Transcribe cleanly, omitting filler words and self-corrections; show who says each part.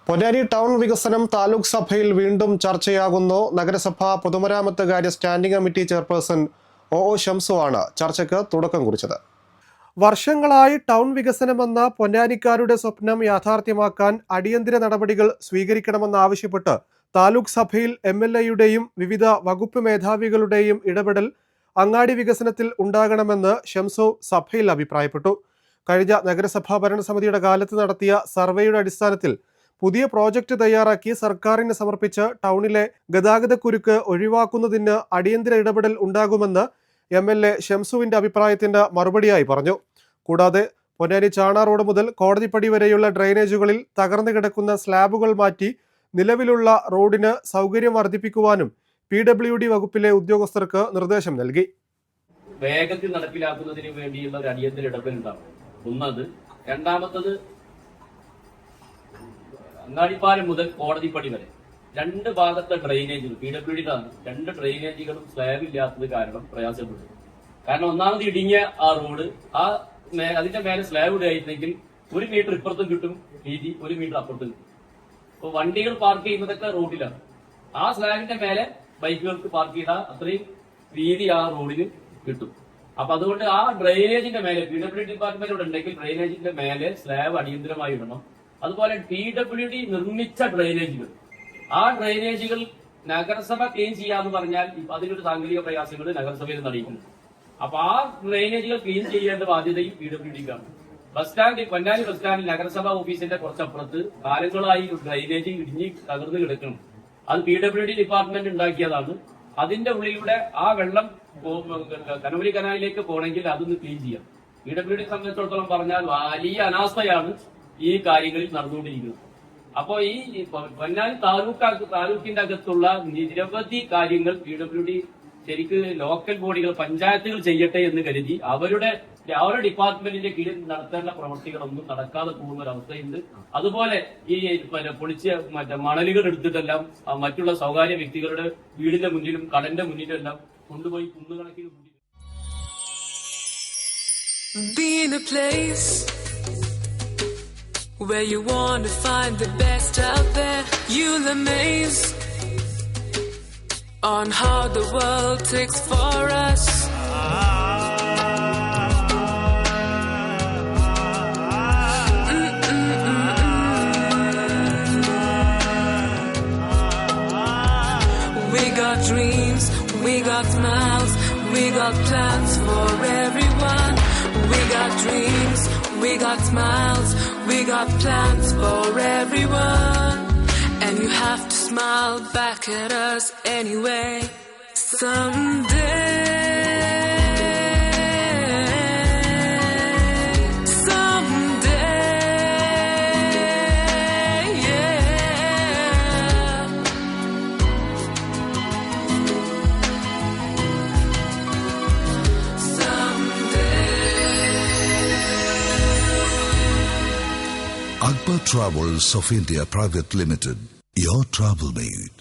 Speaker 1: Ponnani town വികസനം താലൂക്ക് സഭയിൽ വീണ്ടും ചർച്ചയാകുന്നു. നഗരസഭ പൊതുമരാമത്ത് കാര്യ standing committee chairperson O Shamsu ആണ് ചർച്ചയ്ക്ക് തുടക്കം കുറിച്ചത്. വർഷങ്ങളായി ടൗൺ വികസനമെന്ന പൊന്നാനിക്കാരുടെ സ്വപ്നം യാഥാർത്ഥ്യമാക്കാൻ അടിയന്തര നടപടികൾ സ്വീകരിക്കണമെന്നാവശ്യപ്പെട്ട് താലൂക്ക് സഭയിൽ MLAയുടെയും വിവിധ വകുപ്പ് മേധാവികളുടെയും ഇടപെടൽ അങ്ങാടി വികസനത്തിൽ ഉണ്ടാകണമെന്ന് ഷംസു സഭയിൽ അഭിപ്രായപ്പെട്ടു. കഴിഞ്ഞ നഗരസഭാ ഭരണസമിതിയുടെ കാലത്ത് നടത്തിയ സർവേയുടെ അടിസ്ഥാനത്തിൽ പുതിയ പ്രോജക്റ്റ് തയ്യാറാക്കി സർക്കാരിന് സമർപ്പിച്ച് ടൗണിലെ ഗതാഗതക്കുരുക്ക് ഒഴിവാക്കുന്നതിന് അടിയന്തര ഇടപെടൽ ഉണ്ടാകുമെന്ന് MLA ഷംസുവിന്റെ അഭിപ്രായത്തിന് മറുപടിയായി പറഞ്ഞു. കൂടാതെ പൊന്നാനി ചാണ റോഡ് മുതൽ കോടതിപ്പടി വരെയുള്ള ഡ്രെയിനേജുകളിൽ തകർന്നു കിടക്കുന്ന സ്ലാബുകൾ മാറ്റി നിലവിലുള്ള റോഡിന് സൗകര്യം വർദ്ധിപ്പിക്കുവാനും PWD വകുപ്പിലെ ഉദ്യോഗസ്ഥർക്ക് നിർദ്ദേശം നൽകി.
Speaker 2: വേഗത്തിൽ നടപ്പിലാക്കുന്നതിന് വേണ്ടിയുള്ള ഒരു അടിയന്തര ഇടപെടൽ ഉണ്ടാവും. ഒന്നത്. രണ്ടാമത്തത്, അങ്ങാടിപ്പാലം മുതൽ കോടതിപ്പടി വരെ രണ്ട് ഭാഗത്തെ ഡ്രെയിനേജുകൾ PWD രണ്ട് ഡ്രെയിനേജുകളും സ്ലാബ് ഇല്ലാത്തത് കാരണം പ്രയാസപ്പെട്ടു. കാരണം ഒന്നാമത് ഇടിഞ്ഞ ആ റോഡ് അതിന്റെ മേലെ സ്ലാബ് ഇടുകയായിരുന്നെങ്കിൽ 1 മീറ്റർ ഇപ്പുറത്തും കിട്ടും വീതി, 1 മീറ്റർ അപ്പുറത്തും കിട്ടും. അപ്പൊ വണ്ടികൾ പാർക്ക് ചെയ്യുന്നതൊക്കെ റോഡിലാണ്. ആ സ്ലാബിന്റെ മേലെ ബൈക്കുകൾക്ക് പാർക്ക് ചെയ്താൽ അത്രയും വീതി ആ റോഡിന് കിട്ടും. അപ്പൊ അതുകൊണ്ട് ആ ഡ്രെയിനേജിന്റെ മേലെ PWD ഡിപ്പാർട്ട്മെന്റ് ഇവിടെ ഉണ്ടെങ്കിൽ ഡ്രെയിനേജിന്റെ മേലെ സ്ലാബ് അടിയന്തരമായി ഇടണം. അതുപോലെ PWD നിർമ്മിച്ച ഡ്രെയിനേജുകൾ, ആ ഡ്രെയിനേജുകൾ നഗരസഭ ക്ലീൻ ചെയ്യാന്ന് പറഞ്ഞാൽ അതിനൊരു സാങ്കേതിക പ്രയാസങ്ങൾ നഗരസഭയിൽ നടക്കുന്നു. അപ്പൊ ആ ഡ്രെയിനേജുകൾ ക്ലീൻ ചെയ്യേണ്ട ബാധ്യതയും PWDക്കാണ്. ബസ് സ്റ്റാൻഡ്, പൊന്നാനി ബസ് സ്റ്റാൻഡിൽ നഗരസഭാ ഓഫീസിന്റെ കുറച്ചപ്പുറത്ത് കാലങ്ങളായി ഡ്രെയിനേജ് ഇടിഞ്ഞ് തകർന്ന് കിടക്കണം. അത് PWD ഡിപ്പാർട്ട്മെന്റ് ഉണ്ടാക്കിയതാണ്. അതിന്റെ ഉള്ളിലൂടെ ആ വെള്ളം കനോലി കനാലിലേക്ക് പോകണമെങ്കിൽ അതൊന്ന് ക്ലീൻ ചെയ്യാം. PWD സംബന്ധിച്ചിടത്തോളം പറഞ്ഞാൽ വലിയ അനാസ്ഥയാണ് ഈ കാര്യങ്ങളിൽ നടന്നുകൊണ്ടിരിക്കുന്നത്. അപ്പോ ഈ പൊന്നാനി താലൂക്കിന്റെ അകത്തുള്ള നിരവധി കാര്യങ്ങൾ PWD ശരിക്ക് ലോക്കൽ ബോഡികൾ, പഞ്ചായത്തുകൾ ചെയ്യട്ടെ എന്ന് കരുതി അവരുടെ ഡിപ്പാർട്ട്മെന്റിന്റെ കീഴിൽ നടത്തേണ്ട പ്രവൃത്തികളൊന്നും നടക്കാതെ പോകുന്ന ഒരവസ്ഥയുണ്ട്. അതുപോലെ ഈ പൊളിച്ച മണലുകൾ എടുത്തിട്ടെല്ലാം മറ്റുള്ള സ്വകാര്യ വ്യക്തികളുടെ വീടിന്റെ മുന്നിലും കടന്റെ മുന്നിലും എല്ലാം കൊണ്ടുപോയി കുന്നുകണക്കിന്
Speaker 3: where you want to find the best out there. You'll amaze on how the world takes for us. We got dreams, we got smiles, we got plans for everyone. We got dreams, we got smiles, we got plans for everyone. And you have to smile back at us anyway. Someday, yeah.
Speaker 4: Akbar Travels of India Private Limited, your travel mate.